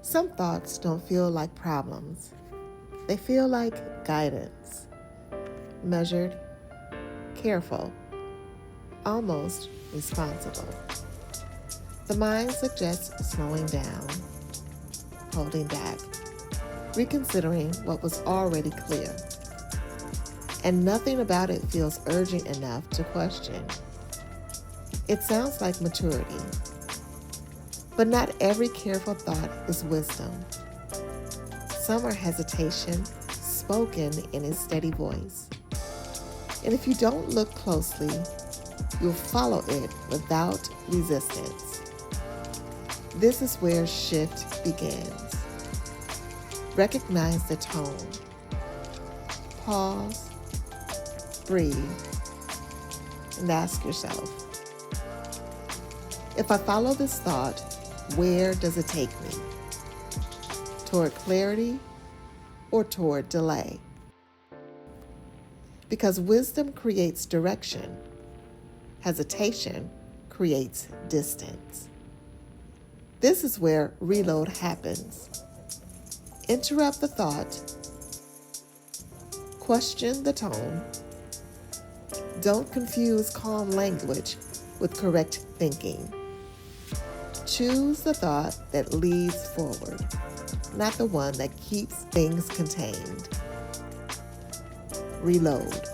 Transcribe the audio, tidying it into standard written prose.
Some thoughts don't feel like problems. They feel like guidance, measured, careful, almost responsible. The mind suggests slowing down, holding back, reconsidering what was already clear. And nothing about it feels urgent enough to question. It sounds like maturity, but not every careful thought is wisdom. Some are hesitation, spoken in a steady voice. And if you don't look closely, you'll follow it without resistance. This is where shift begins. Recognize the tone. Pause, breathe, and ask yourself, if I follow this thought, where does it take me? Toward clarity or toward delay? Because wisdom creates direction, hesitation creates distance. This is where reload happens. Interrupt the thought, question the tone. Don't confuse calm language with correct thinking. Choose the thought that leads forward, not the one that keeps things contained. Reload.